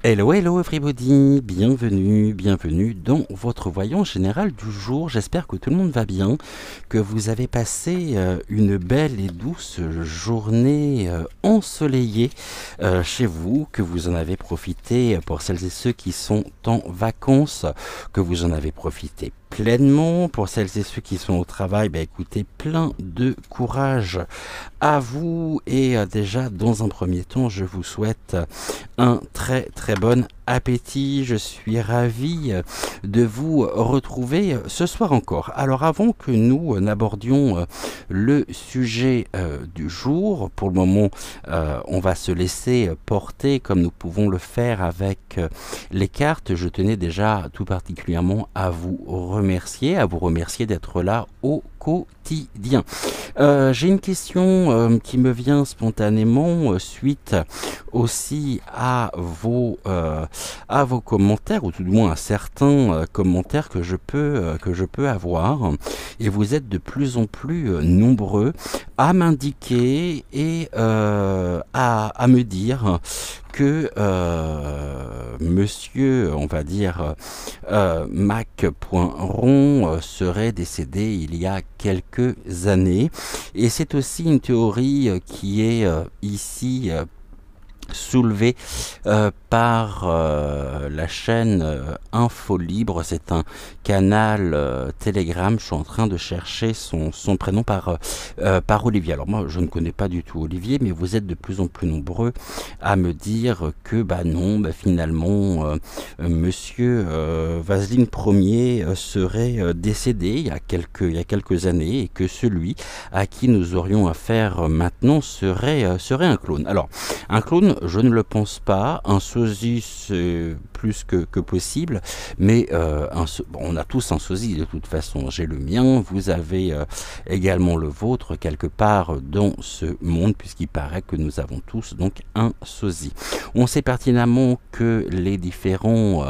Hello, hello everybody, bienvenue dans votre voyant général du jour. J'espère que tout le monde va bien, que vous avez passé une belle et douce journée ensoleillée chez vous, que vous en avez profité pour celles et ceux qui sont en vacances, que vous en avez profité pleinement. Pour celles et ceux qui sont au travail, écoutez, plein de courage à vous et déjà dans un premier temps, je vous souhaite un très bon appétit. Je suis ravi de vous retrouver ce soir encore. Alors avant que nous n'abordions le sujet du jour, pour le moment on va se laisser porter comme nous pouvons le faire avec les cartes. Je tenais déjà tout particulièrement à vous remercier d'être là au quotidien. J'ai une question qui me vient spontanément suite aussi à vos commentaires, ou tout du moins à certains commentaires que je peux avoir, et vous êtes de plus en plus nombreux à m'indiquer et à me dire que monsieur, on va dire, Mac.ron serait décédé il y a quelques années. Et c'est aussi une théorie qui est ici soulevée par la chaîne Info Libre. C'est un canal Telegram. Je suis en train de chercher son prénom par Olivier. Alors moi je ne connais pas du tout Olivier, mais vous êtes de plus en plus nombreux à me dire que non, finalement monsieur Vaseline Ier serait décédé il y a quelques années, et que celui à qui nous aurions affaire maintenant serait un clone. Alors un clone, je ne le pense pas. Un sosie, c'est plus que possible, mais on a tous un sosie de toute façon. J'ai le mien, vous avez également le vôtre quelque part dans ce monde, puisqu'il paraît que nous avons tous donc un sosie. On sait pertinemment que les différents,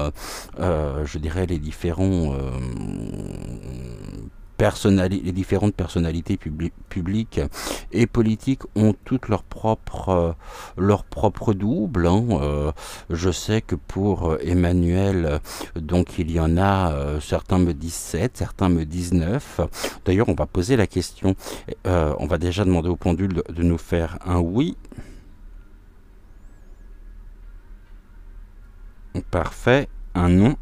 les différentes personnalités publiques et politiques ont toutes leur propre double. Je sais que pour Emmanuel, donc il y en a, certains me disent 7, certains me disent 9. D'ailleurs, on va poser la question, on va déjà demander au pendule de nous faire un oui. Parfait, un non.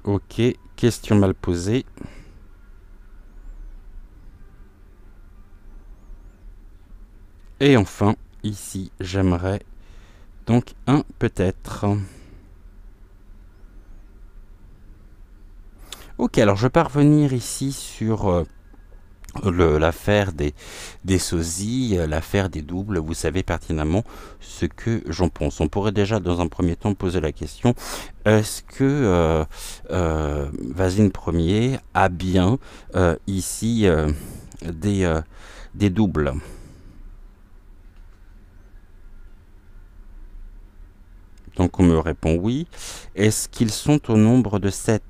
Ok, question mal posée. Et enfin, ici, j'aimerais donc un peut-être. Ok, alors je vais revenir ici sur l'affaire des sosies, l'affaire des doubles. Vous savez pertinemment ce que j'en pense. On pourrait déjà dans un premier temps poser la question: est-ce que Vaseline Ier a bien ici des doubles? Donc on me répond oui. Est-ce qu'ils sont au nombre de 7?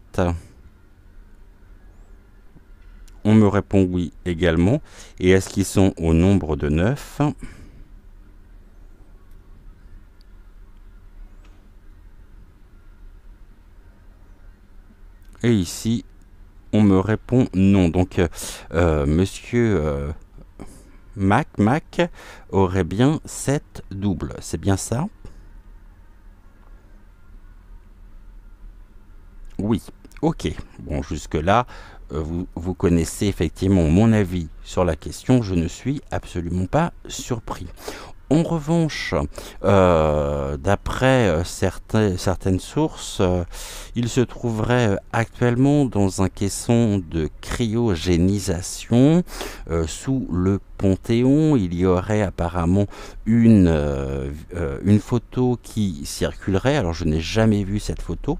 On me répond oui également. Et est-ce qu'ils sont au nombre de 9? Et ici, on me répond non. Donc, monsieur Mac aurait bien 7 doubles. C'est bien ça? Oui. Ok. Bon, jusque-là, vous connaissez effectivement mon avis sur la question. Je ne suis absolument pas surpris. En revanche, d'après certaines sources, il se trouverait actuellement dans un caisson de cryogénisation sous le Panthéon. Il y aurait apparemment une photo qui circulerait. Alors je n'ai jamais vu cette photo.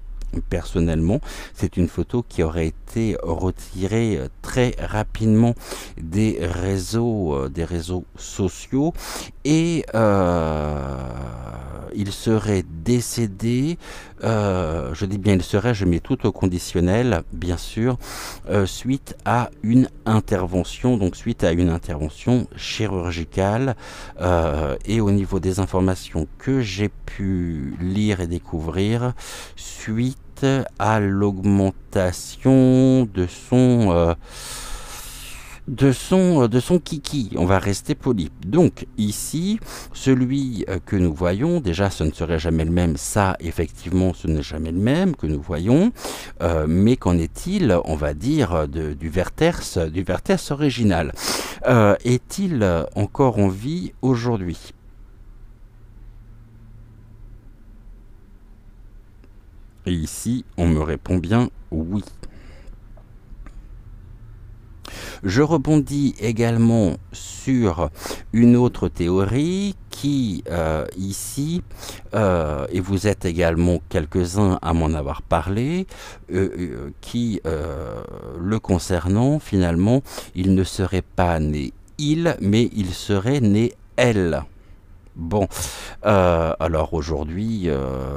Personnellement, c'est une photo qui aurait été retirée très rapidement des réseaux sociaux, et il serait décédé, je dis bien il serait, je mets tout au conditionnel, bien sûr, suite à une intervention, donc suite à une intervention chirurgicale. Et au niveau des informations que j'ai pu lire et découvrir, suite à l'augmentation de son kiki, on va rester poli. Donc ici, celui que nous voyons, déjà ce ne serait jamais le même, ça effectivement ce n'est jamais le même que nous voyons, mais qu'en est-il, on va dire, du Werther's original? Est-il encore en vie aujourd'hui? Et ici, on me répond bien oui. Je rebondis également sur une autre théorie qui, ici, et vous êtes également quelques-uns à m'en avoir parlé, qui, le concernant, finalement, il ne serait pas né il, mais il serait né elle. Bon, alors aujourd'hui,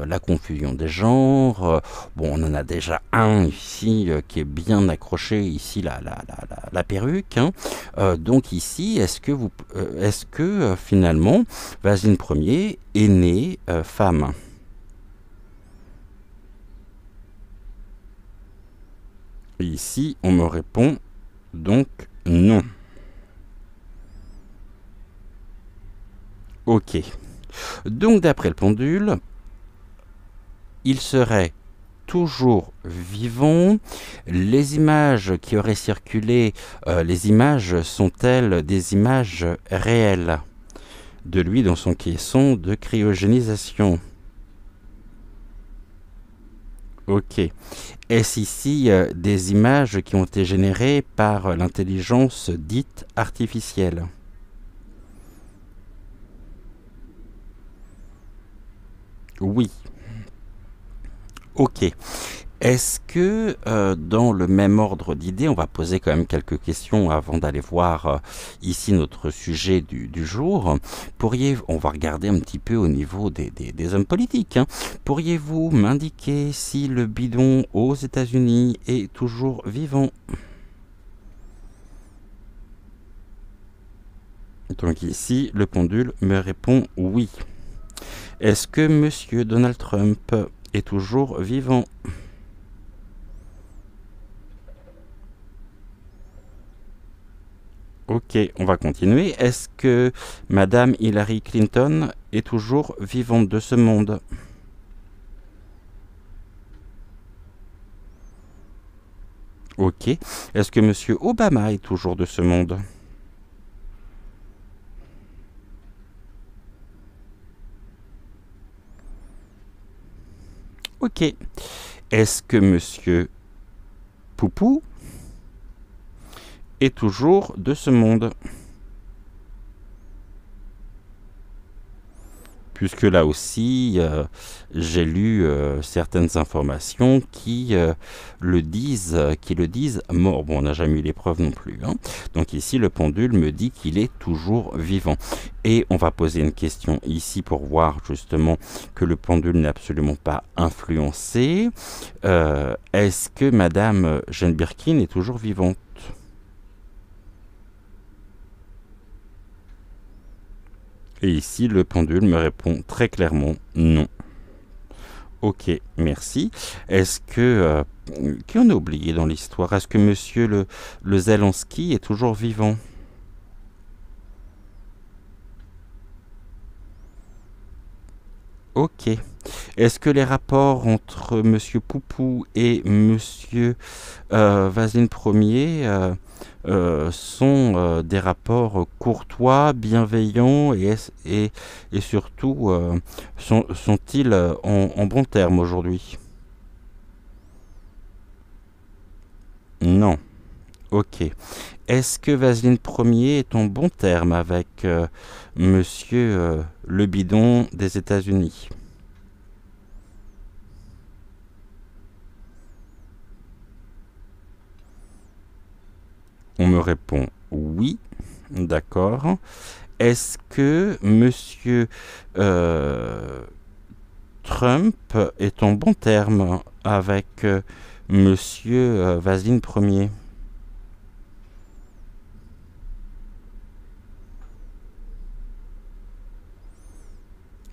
la confusion des genres, bon, on en a déjà un ici qui est bien accroché, ici la perruque. Hein. Donc ici, est-ce que finalement, Vasine Ier est né femme? Et ici, on me répond donc non. Ok. Donc d'après le pendule, il serait toujours vivant. Les images qui auraient circulé, les images sont-elles des images réelles de lui dans son caisson de cryogénisation? Ok. Est-ce ici des images qui ont été générées par l'intelligence dite artificielle? Oui. Ok. Est-ce que dans le même ordre d'idées, on va poser quand même quelques questions avant d'aller voir ici notre sujet du jour. On va regarder un petit peu au niveau des hommes politiques. Hein. Pourriez-vous m'indiquer si le bidon aux États-Unis est toujours vivant? Donc ici, le pendule me répond oui. Est-ce que monsieur Donald Trump est toujours vivant? Ok, on va continuer. Est-ce que madame Hillary Clinton est toujours vivante de ce monde? Ok. Est-ce que monsieur Obama est toujours de ce monde? Ok. Est-ce que monsieur Poupou est toujours de ce monde? Puisque là aussi, j'ai lu certaines informations qui le disent mort. Bon, on n'a jamais eu les preuves non plus. Hein. Donc ici, le pendule me dit qu'il est toujours vivant. Et on va poser une question ici pour voir justement que le pendule n'est absolument pas influencé. Est-ce que madame Jane Birkin est toujours vivante? Et ici, le pendule me répond très clairement non. Ok, merci. Est-ce que... qui on a oublié dans l'histoire? Est-ce que monsieur le Zelensky est toujours vivant? Ok. Est-ce que les rapports entre monsieur Poupou et monsieur Vasine Ier sont des rapports courtois, bienveillants et surtout sont-ils en bons termes aujourd'hui? Non. Ok. Est-ce que Vasine Ier est en bon terme avec monsieur le bidon des États-Unis? On me répond oui, d'accord. Est-ce que monsieur Trump est en bon terme avec Monsieur Vaseline Ier.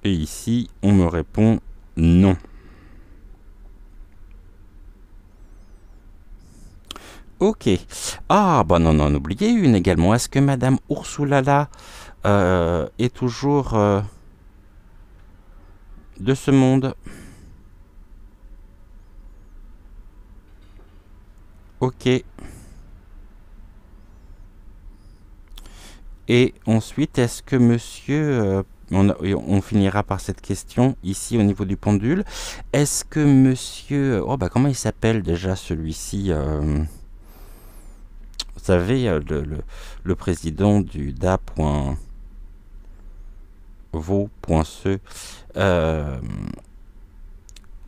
Et ici, on me répond non. Ok. Ah, bah non, non, oubliez une également. Est-ce que Madame Ursulala est toujours de ce monde? Ok. Et ensuite, est-ce que monsieur... on finira par cette question ici au niveau du pendule. Est-ce que monsieur... Oh bah comment il s'appelle déjà celui-ci Vous savez, le président du da.vo.ce.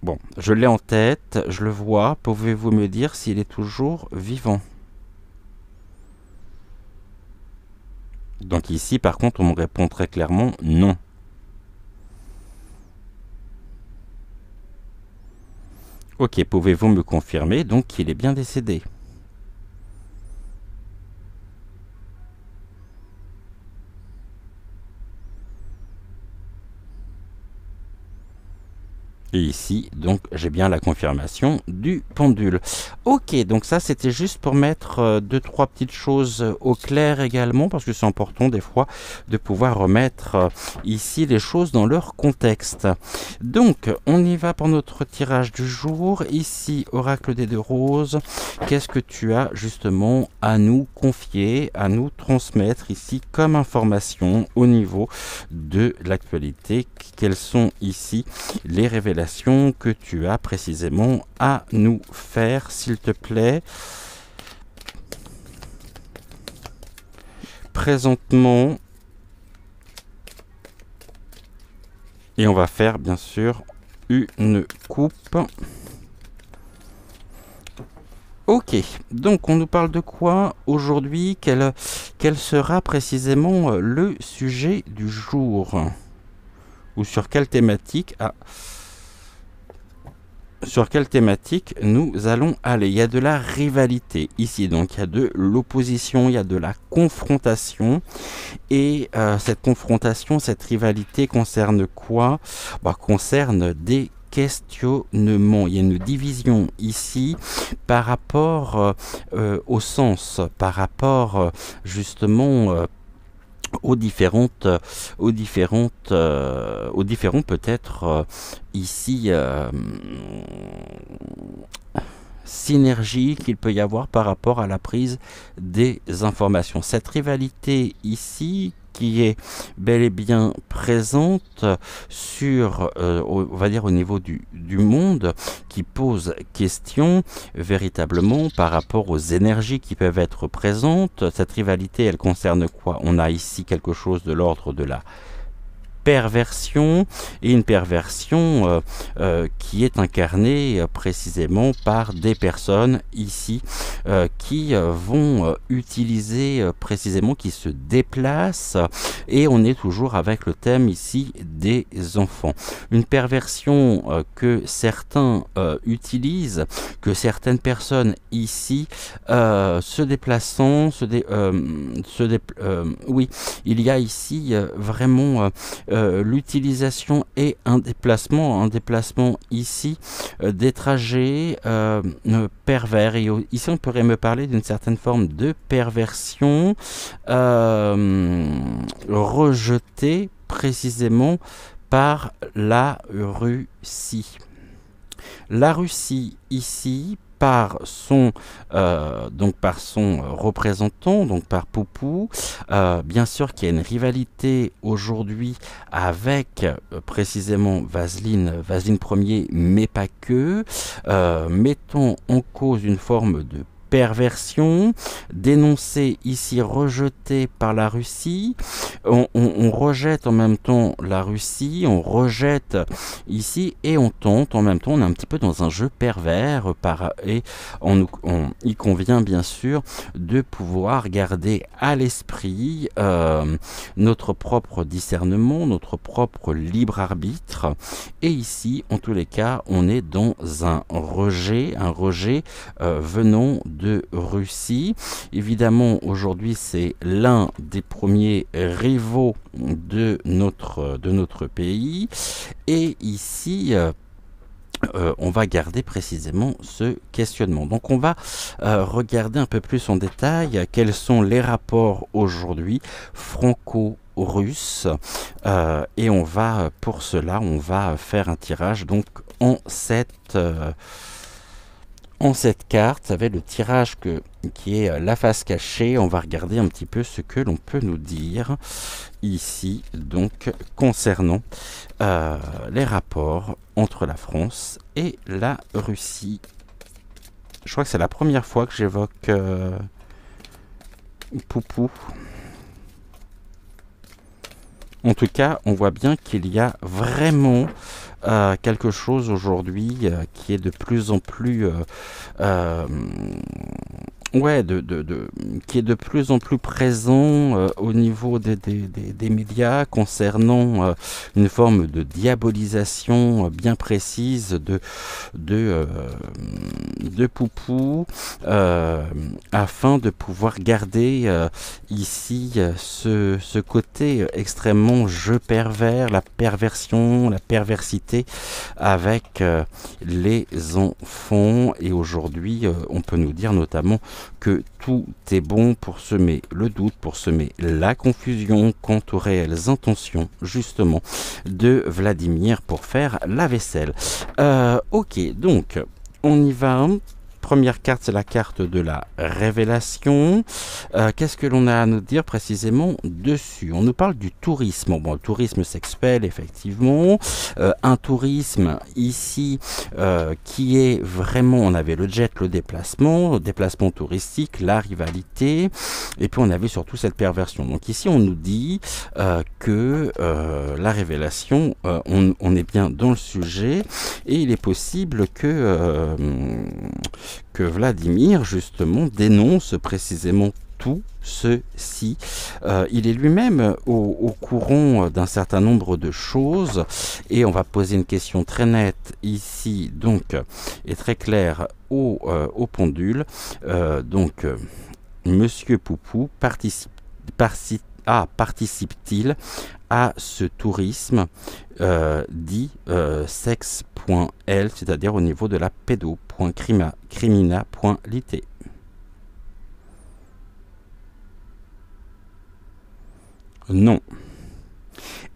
Bon, je l'ai en tête, je le vois. Pouvez-vous me dire s'il est toujours vivant? Donc ici, par contre, on me répond très clairement non. Ok, pouvez-vous me confirmer donc qu'il est bien décédé? Et ici, donc, j'ai bien la confirmation du pendule. Ok, donc ça, c'était juste pour mettre deux, trois petites choses au clair également, parce que c'est important des fois de pouvoir remettre ici les choses dans leur contexte. Donc, on y va pour notre tirage du jour. Ici, Oracle des deux roses, qu'est-ce que tu as justement à nous confier, à nous transmettre ici comme information au niveau de l'actualité? Quelles sont ici les révélations que tu as précisément à nous faire, s'il te plaît? Présentement, et on va faire bien sûr une coupe. Ok, donc on nous parle de quoi aujourd'hui? Quel sera précisément le sujet du jour? Ou sur quelle thématique? Sur quelle thématique nous allons aller? Il y a de la rivalité ici, donc il y a de l'opposition, il y a de la confrontation. Et cette confrontation, cette rivalité concerne quoi? Concerne des questionnements. Il y a une division ici par rapport au sens, par rapport justement aux différents peut-être ici synergie qu'il peut y avoir par rapport à la prise des informations. Cette rivalité ici qui est bel et bien présente sur, on va dire au niveau du monde, qui pose question véritablement par rapport aux énergies qui peuvent être présentes. Cette rivalité, elle concerne quoi? On a ici quelque chose de l'ordre de la perversion, et une perversion qui est incarnée précisément par des personnes ici qui vont utiliser précisément, qui se déplacent, et on est toujours avec le thème ici des enfants. Une perversion que certains utilisent, que certaines personnes ici se déplaçant, oui, il y a ici vraiment l'utilisation et un déplacement ici des trajets pervers. Et ici on pourrait me parler d'une certaine forme de perversion rejetée précisément par la Russie. La Russie ici, par son représentant, donc par Poupou, bien sûr qu'il y a une rivalité aujourd'hui avec précisément Vaseline Ier, mais pas que, mettant en cause une forme de perversion, dénoncée ici, rejetée par la Russie. On rejette en même temps la Russie, on rejette ici et on tente en même temps, on est un petit peu dans un jeu pervers et il convient bien sûr de pouvoir garder à l'esprit notre propre discernement, notre propre libre arbitre. Et ici, en tous les cas, on est dans un rejet venant de Russie. Évidemment, aujourd'hui, c'est l'un des premiers rivaux de notre pays. Et ici, on va garder précisément ce questionnement. Donc on va regarder un peu plus en détail quels sont les rapports aujourd'hui franco-russes et on va pour cela on va faire un tirage donc en cette carte, avec le tirage qui est la face cachée. On va regarder un petit peu ce que l'on peut nous dire ici, donc concernant les rapports entre la France et la Russie. Je crois que c'est la première fois que j'évoque Poupou. En tout cas, on voit bien qu'il y a vraiment quelque chose aujourd'hui qui est de plus en plus qui est de plus en plus présent au niveau des médias concernant une forme de diabolisation bien précise de Poupou afin de pouvoir garder ici ce côté extrêmement jeu pervers, la perversion, la perversité avec les enfants. Et aujourd'hui, on peut nous dire notamment que tout est bon pour semer le doute, pour semer la confusion quant aux réelles intentions, justement, de Vladimir pour faire la vaisselle. Ok, donc, on y va. Première carte, c'est la carte de la révélation. Qu'est-ce que l'on a à nous dire précisément dessus? On nous parle du tourisme. Bon, le tourisme sexuel, effectivement. Un tourisme ici qui est vraiment, on avait le jet, le déplacement touristique, la rivalité, et puis on avait surtout cette perversion. Donc ici, on nous dit que la révélation, on est bien dans le sujet, et il est possible que Vladimir, justement, dénonce précisément tout ceci. Il est lui-même au courant d'un certain nombre de choses, et on va poser une question très nette ici, donc, et très claire au pendule. Monsieur Poupou participe-t-il à ce tourisme dit sexe.l, c'est-à-dire au niveau de la pédo.crimina.lit. Non.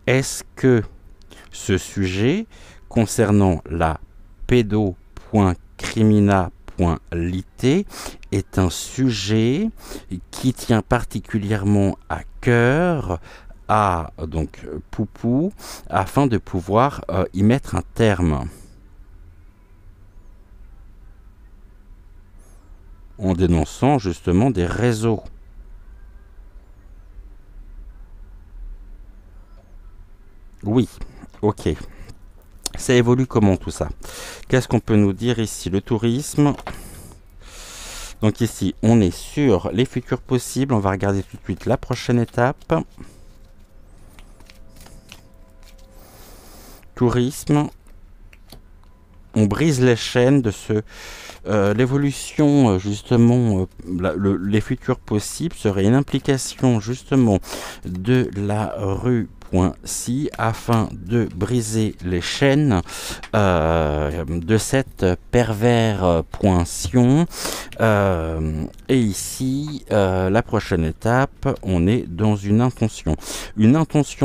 Est-ce que ce sujet concernant la pédo.crimina.lit est un sujet qui tient particulièrement à cœur à donc Poupou afin de pouvoir y mettre un terme en dénonçant justement des réseaux? Oui, ok. Ça évolue comment tout ça? Qu'est-ce qu'on peut nous dire ici? Le tourisme. Donc ici, on est sur les futurs possibles. On va regarder tout de suite la prochaine étape. Tourisme. On brise les chaînes de l'évolution, justement, les futurs possibles serait une implication, justement, de la rue.si afin de briser les chaînes de cette perversion. Et ici, la prochaine étape, on est dans une intention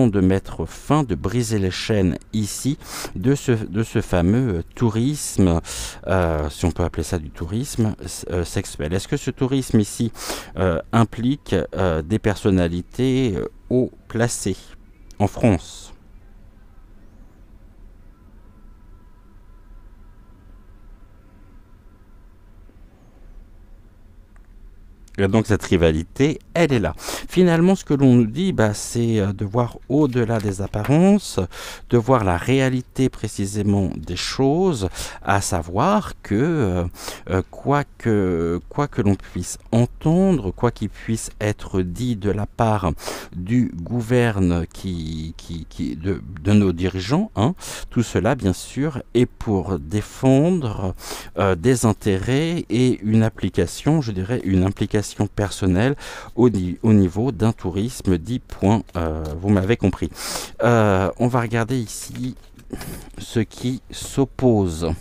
de mettre fin, de briser les chaînes ici de ce fameux tourisme, si on peut appeler ça du tourisme sexuel. Est-ce que ce tourisme ici implique des personnalités haut placées en France? Et donc cette rivalité, elle est là. Finalement, ce que l'on nous dit, c'est de voir au-delà des apparences, de voir la réalité précisément des choses, à savoir que quoi que l'on puisse entendre, quoi qu'il puisse être dit de la part du gouverne de nos dirigeants, hein, tout cela, bien sûr, est pour défendre des intérêts et une application, je dirais, une implication personnelle au niveau d'un tourisme dit point. Vous m'avez compris. On va regarder ici ce qui s'oppose.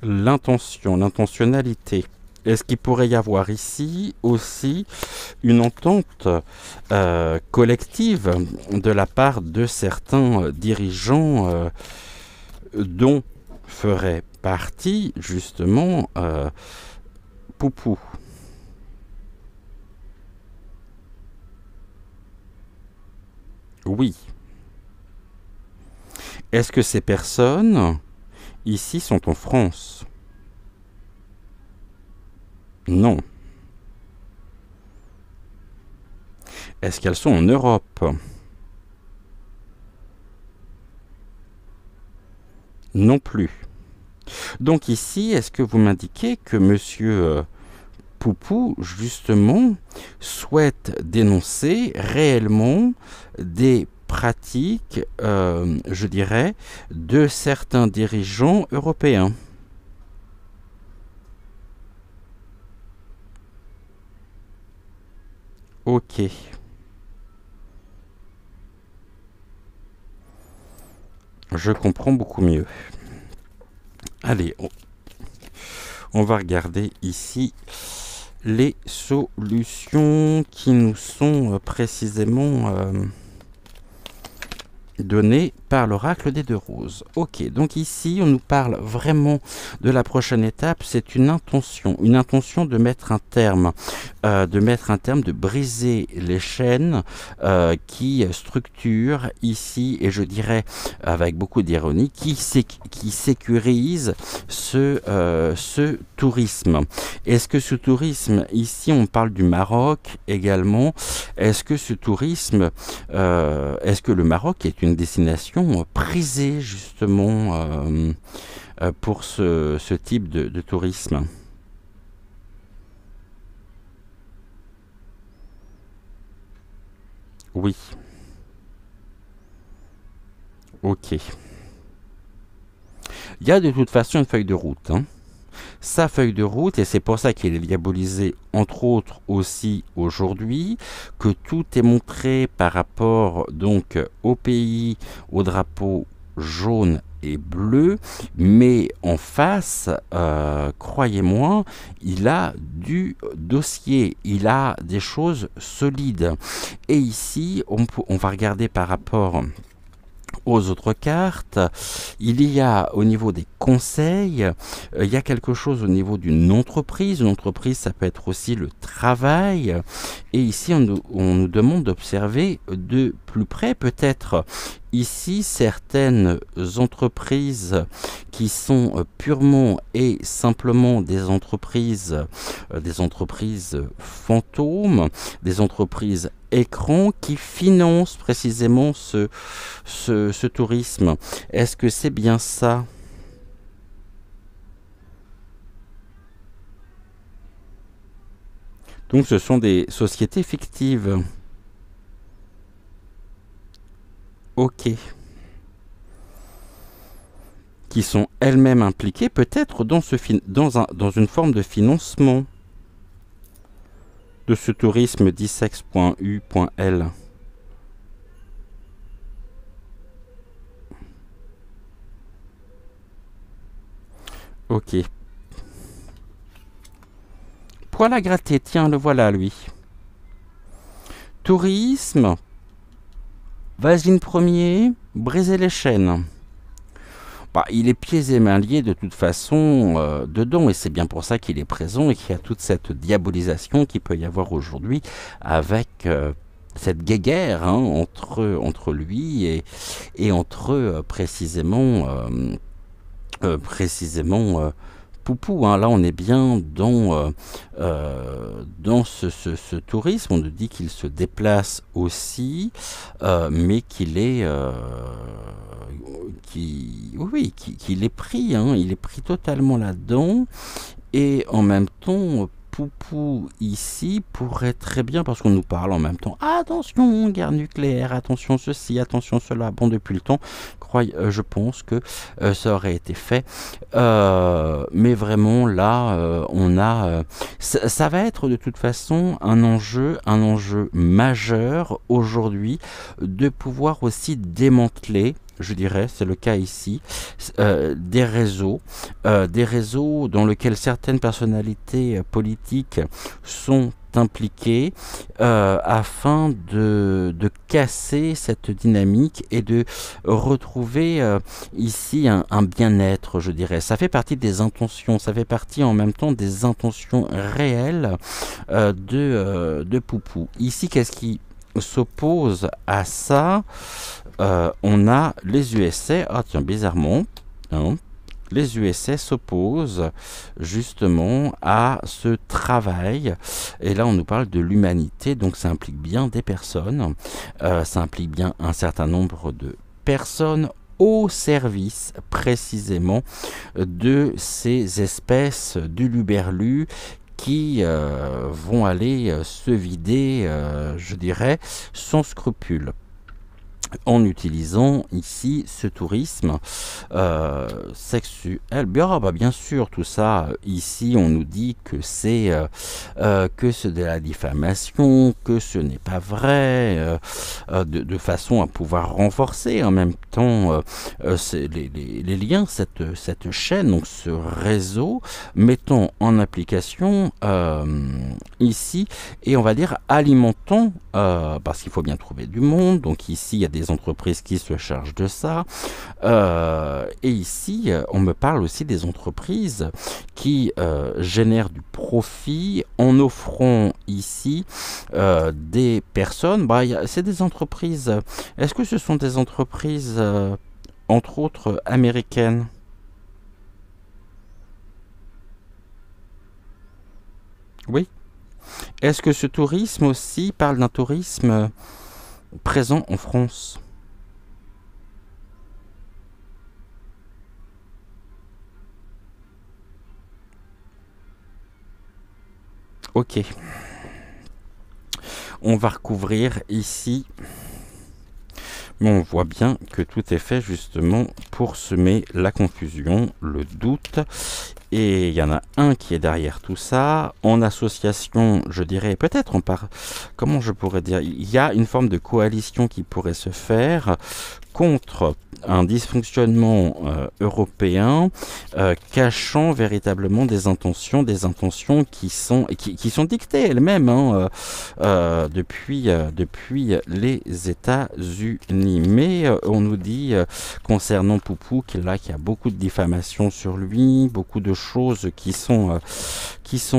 L'intention, l'intentionnalité. Est-ce qu'il pourrait y avoir ici aussi une entente collective de la part de certains dirigeants dont ferait partie justement Poupou? Oui. Est-ce que ces personnes ici sont en France? Non. Est-ce qu'elles sont en Europe? Non plus. Donc ici, est-ce que vous m'indiquez que monsieur Poupou, justement, souhaite dénoncer réellement des pratiques, je dirais, de certains dirigeants européens? Ok. Je comprends beaucoup mieux. Allez, on va regarder ici les solutions qui nous sont précisément données par l'oracle des deux roses. Ok, donc ici on nous parle vraiment de la prochaine étape, c'est une intention de mettre un terme, de briser les chaînes qui structurent ici, et je dirais avec beaucoup d'ironie, qui sécurise ce tourisme. Est-ce que ce tourisme, ici on parle du Maroc également, est-ce que ce tourisme, est-ce que le Maroc est une destination prisée justement pour ce type de tourisme? Oui. Ok. Il y a de toute façon une feuille de route, hein. Sa feuille de route, et c'est pour ça qu'il est diabolisé, entre autres aussi aujourd'hui, que tout est montré par rapport donc au pays, au drapeau jaune et bleu, mais en face, croyez-moi, il a du dossier, il a des choses solides. Et ici, on va regarder par rapport aux autres cartes, il y a au niveau des conseils, il y a quelque chose au niveau d'une entreprise. Une entreprise, ça peut être aussi le travail. Et ici, on nous demande d'observer de plus près, peut-être ici, certaines entreprises qui sont purement et simplement des entreprises fantômes, des entreprises écrans qui financent précisément ce tourisme. Est-ce que c'est bien ça? Donc ce sont des sociétés fictives. Ok. Qui sont elles-mêmes impliquées peut-être dans une forme de financement de ce tourisme dissex.u.l. Ok. Poil à gratter, tiens, le voilà lui. Tourisme, vasine premier, briser les chaînes. Il est pieds et mains liés de toute façon dedans, et c'est bien pour ça qu'il est présent et qu'il y a toute cette diabolisation qu'il peut y avoir aujourd'hui avec cette guéguerre hein, entre lui et entre précisément Poupou. Hein. Là, on est bien dans ce tourisme. On nous dit qu'il se déplace aussi, mais qu'il est, qu'il est pris. Hein. Il est pris totalement là-dedans. Et en même temps, Poupou ici pourrait très bien, parce qu'on nous parle en même temps, attention, guerre nucléaire, attention ceci, attention cela. Bon, depuis le temps, je pense que ça aurait été fait. Mais vraiment, là, ça va être de toute façon un enjeu majeur aujourd'hui de pouvoir aussi démanteler. Je dirais, c'est le cas ici, des réseaux dans lesquels certaines personnalités politiques sont impliquées afin de casser cette dynamique et de retrouver ici un bien-être, je dirais. Ça fait partie des intentions, ça fait partie en même temps des intentions réelles de Poupou. Ici, qu'est-ce qui s'oppose à ça? On a les USA, tiens, bizarrement, hein, les USA s'opposent justement à ce travail, et là on nous parle de l'humanité, donc ça implique bien des personnes, ça implique bien un certain nombre de personnes au service précisément de ces espèces d'uluberlus qui vont aller se vider, je dirais, sans scrupule, en utilisant ici ce tourisme sexuel. Bien sûr, tout ça, ici, on nous dit que c'est de la diffamation, que ce n'est pas vrai, de façon à pouvoir renforcer en même temps les liens, cette chaîne, donc ce réseau, mettons en application ici, et on va dire alimentant, parce qu'il faut bien trouver du monde, donc ici, il y a des entreprises qui se chargent de ça, et ici on me parle aussi des entreprises qui génèrent du profit en offrant ici des personnes, c'est des entreprises, est-ce que ce sont des entreprises entre autres américaines? Oui. Est-ce que ce tourisme aussi parle d'un tourisme présent en France? Ok. On va recouvrir ici, mais on voit bien que tout est fait justement pour semer la confusion, le doute. Et il y en a un qui est derrière tout ça, en association, je dirais, peut-être comment je pourrais dire, il y a une forme de coalition qui pourrait se faire contre un dysfonctionnement européen cachant véritablement des intentions qui sont dictées elles-mêmes hein, depuis les États-Unis. Mais on nous dit concernant Poupou qu'il y a beaucoup de diffamation sur lui, beaucoup de choses qui sont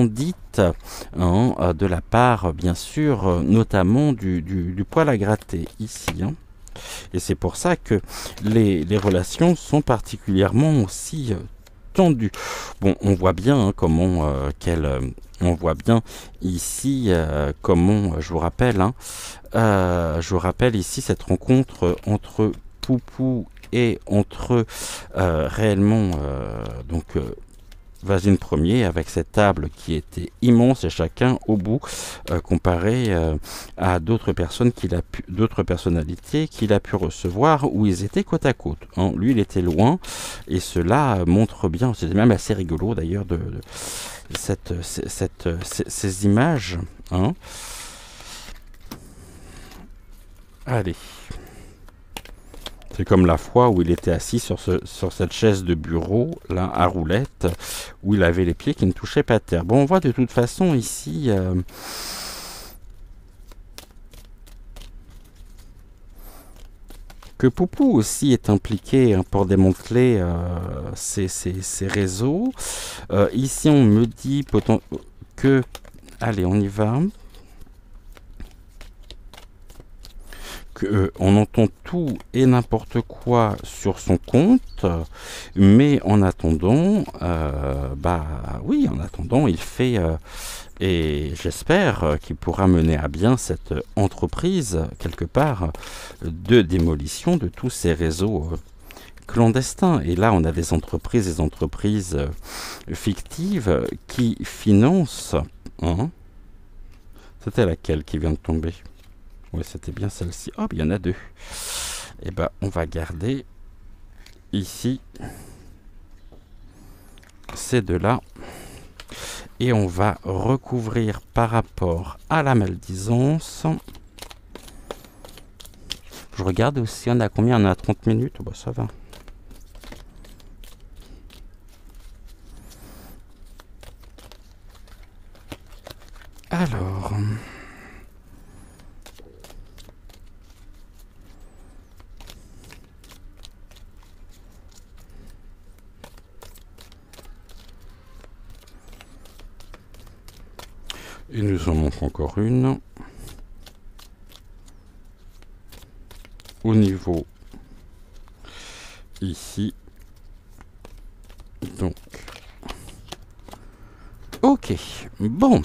dites hein, de la part, bien sûr, notamment du poil à gratter ici. Hein. Et c'est pour ça que les relations sont particulièrement aussi tendues. Bon, on voit bien hein, comment on voit bien ici comment, je vous rappelle ici cette rencontre entre Poupou et entre réellement Vasine Ier avec cette table qui était immense et chacun au bout comparé à d'autres personnalités qu'il a pu recevoir où ils étaient côte à côte. Hein. Lui il était loin et cela montre bien, c'est même assez rigolo d'ailleurs de ces images. Hein. Allez. C'est comme la fois où il était assis sur cette chaise de bureau, là, à roulette, où il avait les pieds qui ne touchaient pas terre. Bon, on voit de toute façon ici... que Poupou aussi est impliqué hein, pour démanteler ces réseaux. Ici, on me dit que... Allez, on y va. on entend tout et n'importe quoi sur son compte, mais en attendant, oui, en attendant, il fait, et j'espère qu'il pourra mener à bien cette entreprise, quelque part, de démolition de tous ces réseaux clandestins. Et là, on a des entreprises fictives qui financent. Hein. C'était laquelle qui vient de tomber? Oui, c'était bien celle-ci. Oh, il y en a deux. Eh ben, on va garder ici ces deux-là. Et on va recouvrir par rapport à la maldisance. Je regarde aussi, on a combien? On a 30 minutes. Oh, bah, ça va. Alors... il nous en manque encore une. Au niveau ici. Donc. Ok. Bon.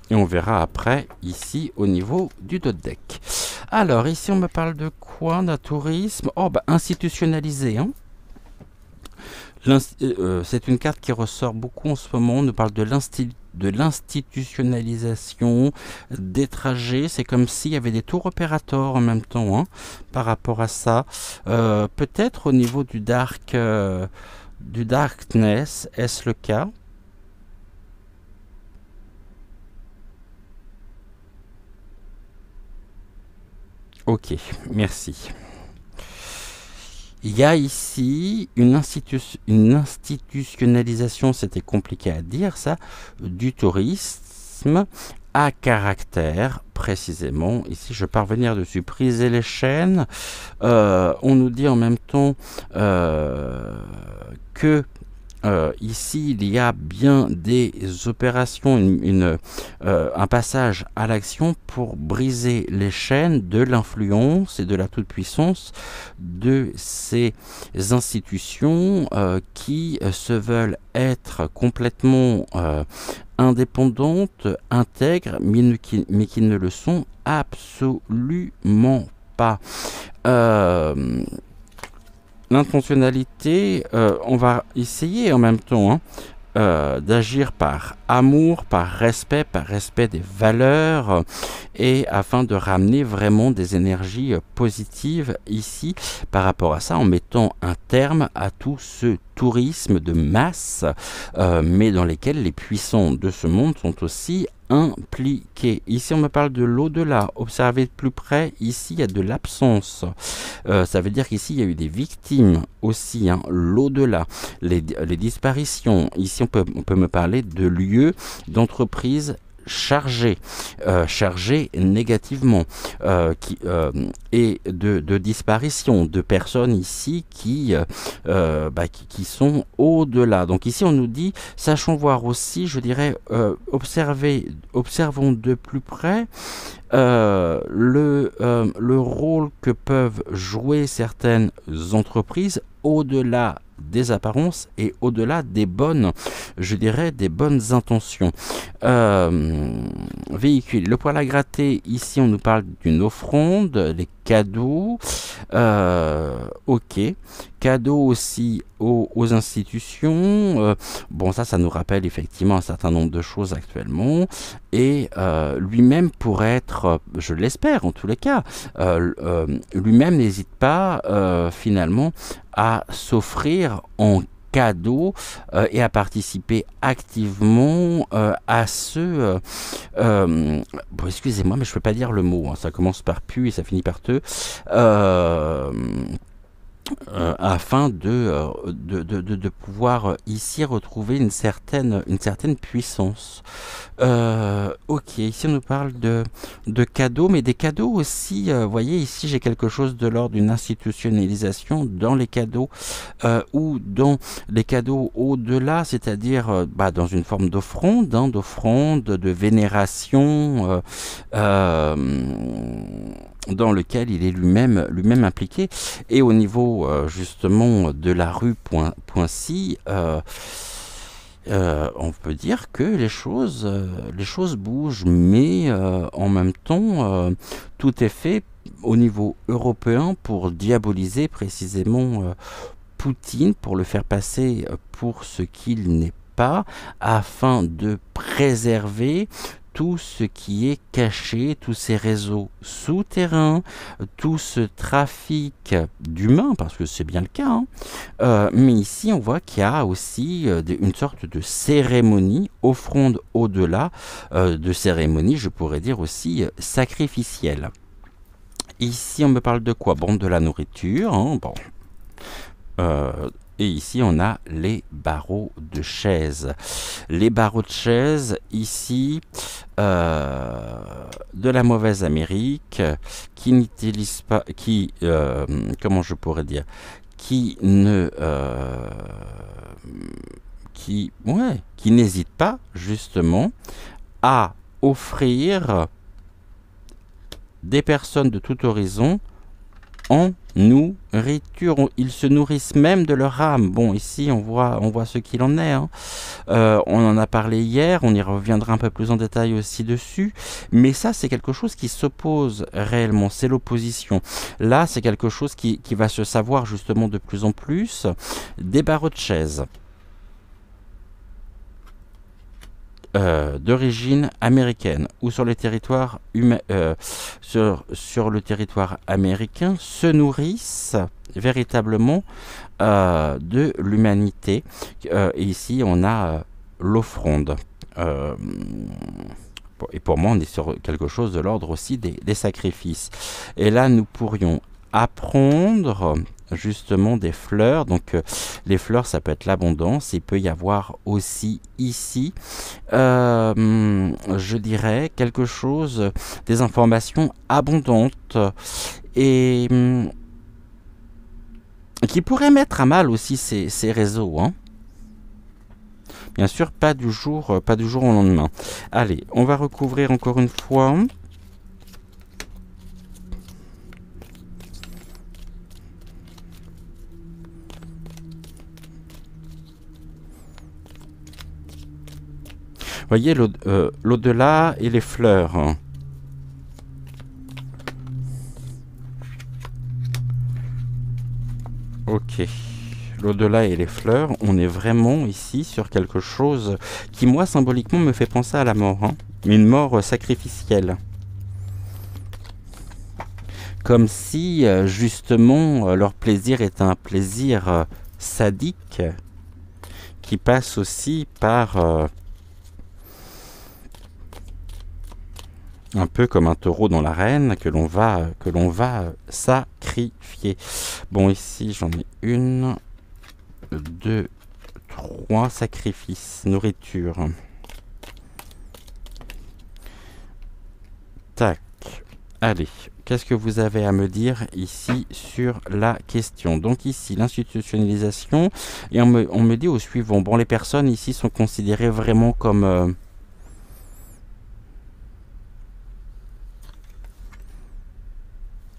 Et on verra après ici au niveau du dos de deck. Alors ici on me parle de quoi? D'un tourisme. Oh bah institutionnalisé. Hein. C'est une carte qui ressort beaucoup en ce moment. On nous parle de l'institutionnalisation des trajets. C'est comme s'il y avait des tours opérateurs en même temps hein, par rapport à ça. Peut-être au niveau du darkness, est-ce le cas? Ok, merci. Il y a ici une institutionnalisation, c'était compliqué à dire ça, du tourisme à caractère, précisément. Ici, je pars revenir dessus, briser les chaînes. On nous dit en même temps que ici, il y a bien des opérations, un passage à l'action pour briser les chaînes de l'influence et de la toute-puissance de ces institutions qui se veulent être complètement indépendantes, intègres, mais qui ne le sont absolument pas. L'intentionnalité, on va essayer en même temps d'agir par amour, par respect des valeurs et afin de ramener vraiment des énergies positives ici par rapport à ça en mettant un terme à tout ce tourisme de masse mais dans lesquels les puissants de ce monde sont aussi impliqués. Ici on me parle de l'au-delà, observez de plus près, ici il y a de l'absence, ça veut dire qu'ici il y a eu des victimes aussi, hein, l'au-delà, les disparitions, ici on peut me parler de lieux, d'entreprises chargés négativement et de disparition de personnes ici qui sont au-delà. Donc ici on nous dit, sachons voir aussi, je dirais, observons de plus près le rôle que peuvent jouer certaines entreprises au-delà des apparences et au-delà des bonnes, je dirais, des bonnes intentions. Véhicule, le poil à gratter, ici on nous parle d'une offrande, les cadeaux, ok, cadeaux aussi aux institutions, bon ça nous rappelle effectivement un certain nombre de choses actuellement, et lui-même pourrait être, je l'espère en tous les cas, lui-même n'hésite pas finalement à s'offrir en cadeau et à participer activement à ce bon, excusez-moi mais je peux pas dire le mot hein, ça commence par pu et ça finit par te afin de pouvoir ici retrouver une certaine puissance. Ok, ici on nous parle de cadeaux, mais des cadeaux aussi, vous voyez ici j'ai quelque chose de l'ordre d'une institutionnalisation dans les cadeaux ou dans les cadeaux au-delà, c'est-à-dire dans une forme d'offrande, de vénération, dans lequel il est lui-même impliqué. Et au niveau justement de la rue Poincy, on peut dire que les choses bougent, mais en même temps, tout est fait au niveau européen pour diaboliser précisément Poutine, pour le faire passer pour ce qu'il n'est pas, afin de préserver tout ce qui est caché, tous ces réseaux souterrains, tout ce trafic d'humains, parce que c'est bien le cas, hein. Mais ici, on voit qu'il y a aussi une sorte de cérémonie, offrande au-delà de cérémonie, je pourrais dire aussi sacrificielle. Ici, on me parle de quoi? Bon, de la nourriture, hein, bon. Et ici, on a les barreaux de chaises. Les barreaux de chaises, ici, de la mauvaise Amérique, qui n'utilise pas, comment je pourrais dire, qui ne, qui n'hésite pas, justement, à offrir des personnes de tout horizon en nourriture. Ils se nourrissent même de leur âme. Bon, ici, on voit ce qu'il en est, hein. On en a parlé hier, on y reviendra un peu plus en détail aussi dessus. Mais ça, c'est quelque chose qui s'oppose réellement, c'est l'opposition. Là, c'est quelque chose qui va se savoir justement de plus en plus. Des barreaux de chaises. D'origine américaine ou sur le territoire sur le territoire américain se nourrissent véritablement de l'humanité. Et ici, on a l'offrande. Et pour moi, on est sur quelque chose de l'ordre aussi des sacrifices. Et là, nous pourrions apprendre justement des fleurs. Donc les fleurs, ça peut être l'abondance. Il peut y avoir aussi ici, je dirais, quelque chose, des informations abondantes et qui pourraient mettre à mal aussi ces réseaux, hein. Bien sûr, pas du jour au lendemain. Allez, on va recouvrir encore une fois. Voyez l'au-delà et les fleurs. Ok. L'au-delà et les fleurs, on est vraiment ici sur quelque chose qui, moi, symboliquement, me fait penser à la mort, hein. Une mort sacrificielle. Comme si, justement, leur plaisir est un plaisir sadique qui passe aussi par... un peu comme un taureau dans l'arène que l'on va sacrifier. Bon, ici, j'en ai 1, 2, 3 sacrifices, nourriture. Tac. Allez, qu'est-ce que vous avez à me dire ici sur la question? Donc ici, l'institutionnalisation, et on me dit au suivant, bon, les personnes ici sont considérées vraiment comme...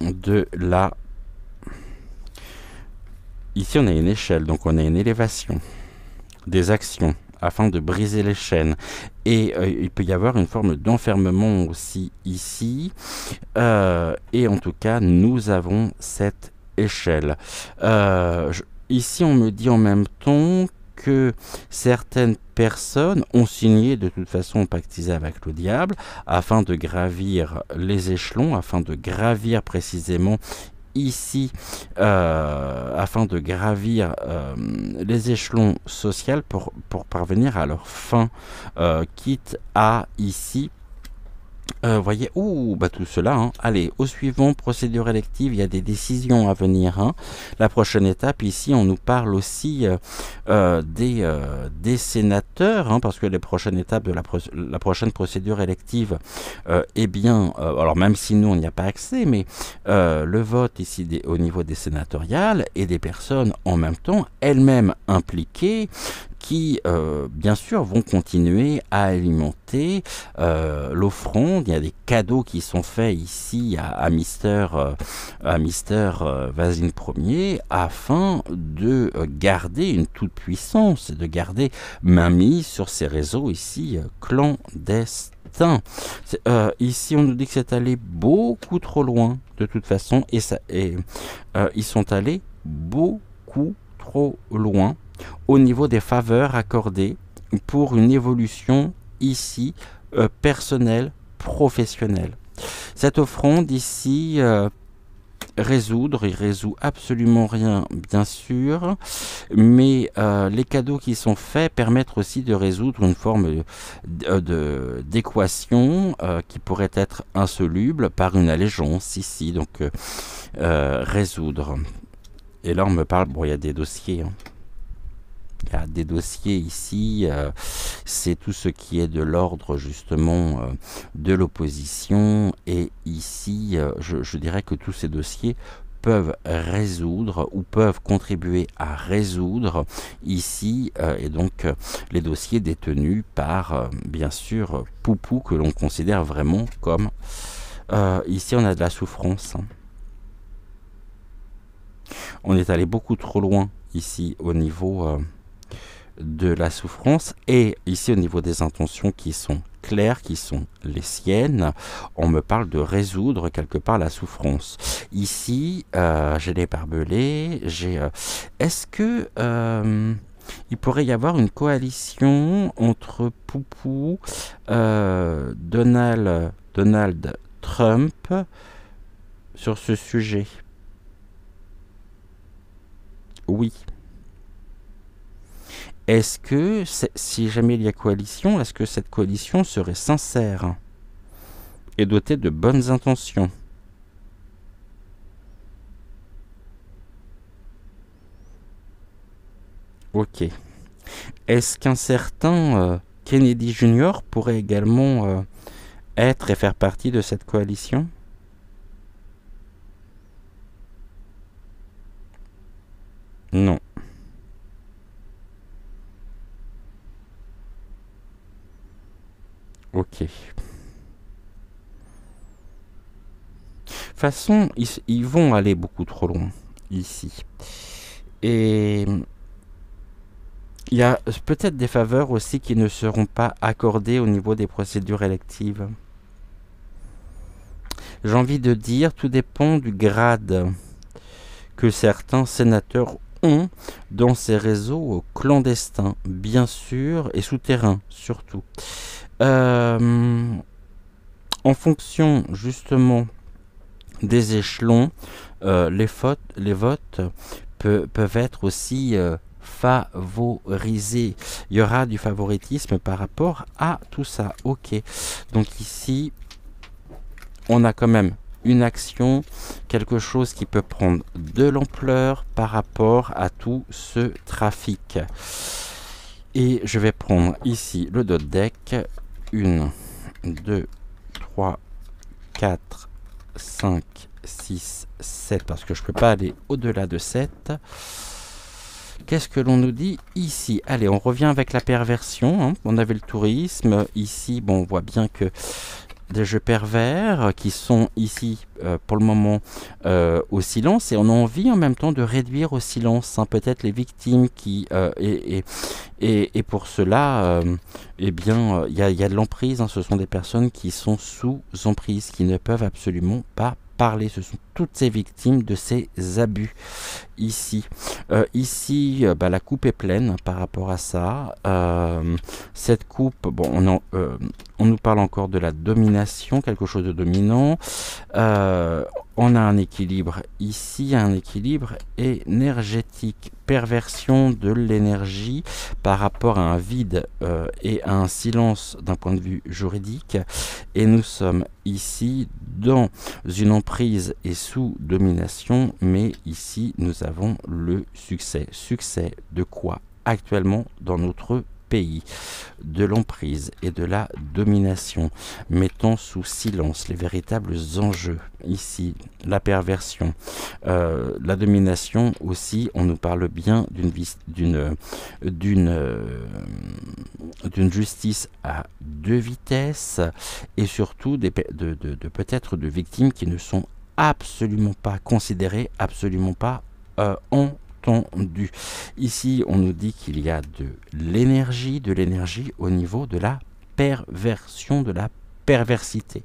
de la... Ici, on a une échelle, donc on a une élévation des actions afin de briser les chaînes. Et il peut y avoir une forme d'enfermement aussi ici. Et en tout cas, nous avons cette échelle. Ici, on me dit en même temps que certaines personnes ont signé, de toute façon pactisé avec le diable, afin de gravir les échelons, afin de gravir précisément ici, afin de gravir les échelons sociaux pour parvenir à leur fin, quitte à ici... voyez, bah tout cela, hein. Allez, au suivant, procédure élective, il y a des décisions à venir, hein. La prochaine étape, ici, on nous parle aussi des sénateurs, hein, parce que les prochaines étapes de la prochaine procédure élective, eh bien, alors même si nous, on n'y a pas accès, mais le vote ici au niveau des sénatoriales et des personnes en même temps, elles-mêmes impliquées, qui, bien sûr, vont continuer à alimenter l'offrande. Il y a des cadeaux qui sont faits ici à Mister Vasine Ier afin de garder une toute-puissance, de garder mainmise sur ces réseaux ici clandestins. Ici, on nous dit que c'est allé beaucoup trop loin, de toute façon, et ils sont allés beaucoup trop loin au niveau des faveurs accordées pour une évolution ici personnelle, professionnelle. Cette offrande ici, il résout absolument rien, bien sûr, mais les cadeaux qui sont faits permettent aussi de résoudre une forme d'équation qui pourrait être insoluble par une allégeance ici, donc résoudre. Et là on me parle, bon, il y a des dossiers, hein. Il y a des dossiers ici, c'est tout ce qui est de l'ordre justement de l'opposition, et ici je dirais que tous ces dossiers peuvent résoudre ou peuvent contribuer à résoudre ici, et donc les dossiers détenus par bien sûr Poupou, que l'on considère vraiment comme ici on a de la souffrance, hein. On est allé beaucoup trop loin ici au niveau de la souffrance, et ici au niveau des intentions qui sont claires, qui sont les siennes, on me parle de résoudre quelque part la souffrance. Ici, j'ai les barbelés, est-ce que il pourrait y avoir une coalition entre Poupou, Donald Trump sur ce sujet? Oui. Est-ce que, si jamais il y a coalition, est-ce que cette coalition serait sincère et dotée de bonnes intentions? Ok. Est-ce qu'un certain Kennedy Jr. pourrait également être et faire partie de cette coalition? Non. Ok. De toute façon, ils vont aller beaucoup trop loin ici. Et il y a peut-être des faveurs aussi qui ne seront pas accordées au niveau des procédures électives. J'ai envie de dire, tout dépend du grade que certains sénateurs ont dans ces réseaux clandestins, bien sûr, et souterrains surtout. En fonction justement des échelons, les votes peuvent être aussi favorisés. Il y aura du favoritisme par rapport à tout ça. Ok. Donc ici, on a quand même une action, quelque chose qui peut prendre de l'ampleur par rapport à tout ce trafic. Et je vais prendre ici le dot deck. 1, 2, 3, 4, 5, 6, 7, parce que je ne peux pas aller au-delà de 7. Qu'est-ce que l'on nous dit ici? Allez, on revient avec la perversion, hein. On avait le tourisme. Ici, bon, on voit bien que des jeux pervers qui sont ici pour le moment au silence, et on a envie en même temps de réduire au silence, hein, peut-être les victimes qui et pour cela eh bien il y a de l'emprise, hein. Ce sont des personnes qui sont sous emprise, qui ne peuvent absolument pas parler. Ce sont toutes ces victimes de ces abus ici. Ici, la coupe est pleine par rapport à ça. Cette coupe, bon, on nous parle encore de la domination, quelque chose de dominant. On a un équilibre ici, un équilibre énergétique, perversion de l'énergie par rapport à un vide et à un silence d'un point de vue juridique. Et nous sommes ici dans une emprise et sous domination, mais ici nous avons le succès. Succès de quoi actuellement dans notre pays? pays, de l'emprise et de la domination, mettant sous silence les véritables enjeux. Ici, la perversion, la domination aussi, on nous parle bien d'une justice à deux vitesses et surtout peut-être de victimes qui ne sont absolument pas considérées, absolument pas entendues. Ici, on nous dit qu'il y a de l'énergie au niveau de la perversion, de la perversité.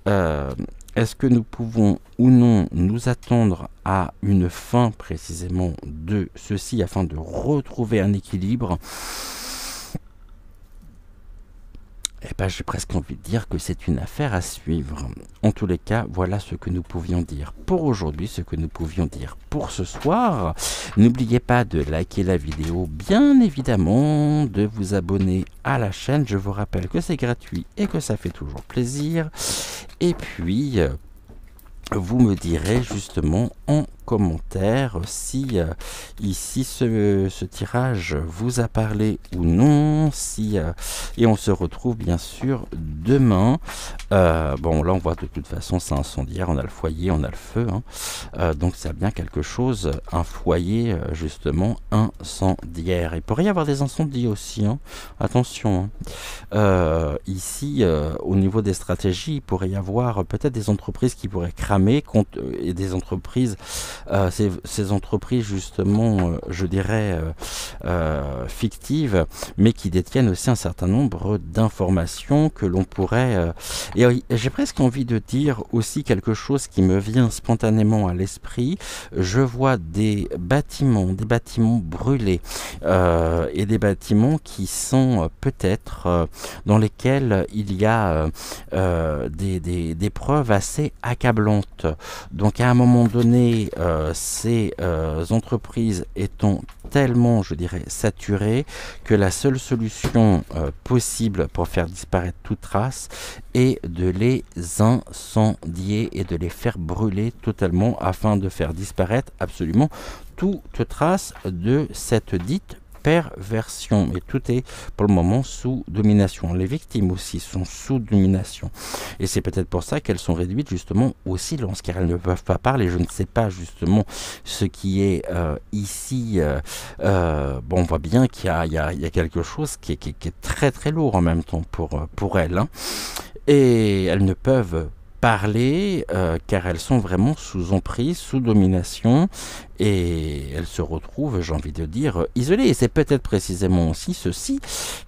Est-ce que nous pouvons ou non nous attendre à une fin précisément de ceci afin de retrouver un équilibre? Eh ben, j'ai presque envie de dire que c'est une affaire à suivre. En tous les cas, voilà ce que nous pouvions dire pour aujourd'hui, ce que nous pouvions dire pour ce soir. N'oubliez pas de liker la vidéo, bien évidemment, de vous abonner à la chaîne. Je vous rappelle que c'est gratuit et que ça fait toujours plaisir. Et puis, vous me direz justement en commentaire si ici ce tirage vous a parlé ou non, et on se retrouve bien sûr demain. Bon, là on voit de toute façon c'est incendiaire, on a le foyer, on a le feu, hein. Donc c'est bien quelque chose, un foyer justement incendiaire. Il pourrait y avoir des incendies aussi, hein. Attention, hein. Ici au niveau des stratégies, il pourrait y avoir peut-être des entreprises qui pourraient cramer et des entreprises ces entreprises justement, je dirais, fictives, mais qui détiennent aussi un certain nombre d'informations que l'on pourrait... et j'ai presque envie de dire aussi quelque chose qui me vient spontanément à l'esprit. Je vois des bâtiments brûlés et des bâtiments qui sont peut-être dans lesquels il y a des preuves assez accablantes. Donc à un moment donné, ces entreprises étant tellement, je dirais, saturées, que la seule solution possible pour faire disparaître toute trace est de les incendier et de les faire brûler totalement afin de faire disparaître absolument toute trace de cette dite perversion. Et tout est pour le moment sous domination. Les victimes aussi sont sous domination. Et c'est peut-être pour ça qu'elles sont réduites justement au silence, car elles ne peuvent pas parler. Je ne sais pas justement ce qui est ici. Bon, on voit bien qu'il y a quelque chose qui est très très lourd en même temps pour elles, hein. Et elles ne peuvent parler car elles sont vraiment sous emprise, sous domination, et elles se retrouvent, j'ai envie de dire, isolées. Et c'est peut-être précisément aussi ceci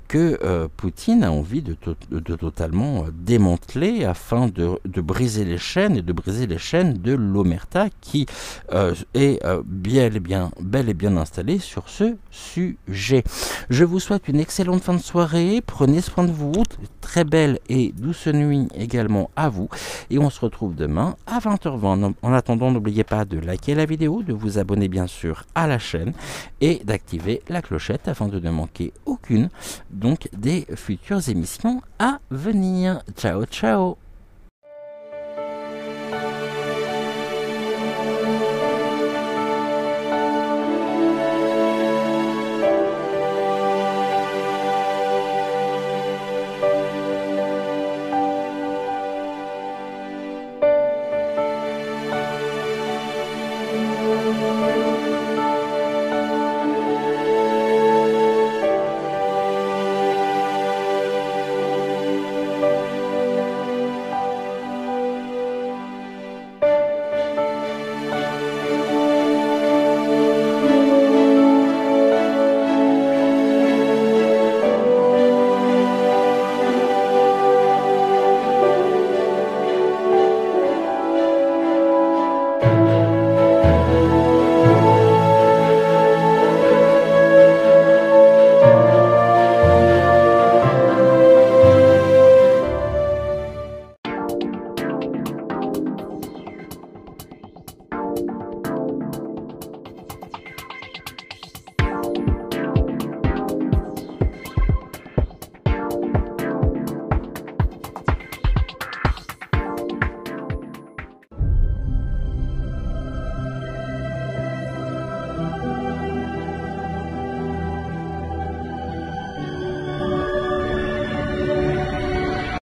que Poutine a envie de totalement démanteler afin de briser les chaînes et de briser les chaînes de l'omerta qui est bel et bien installée sur ce sujet. Je vous souhaite une excellente fin de soirée, prenez soin de vous, très belle et douce nuit également à vous, et on se retrouve demain à 20h20. En attendant, n'oubliez pas de liker la vidéo, de vous abonner bien sûr à la chaîne et d'activer la clochette afin de ne manquer aucune donc des futures émissions à venir. Ciao ciao.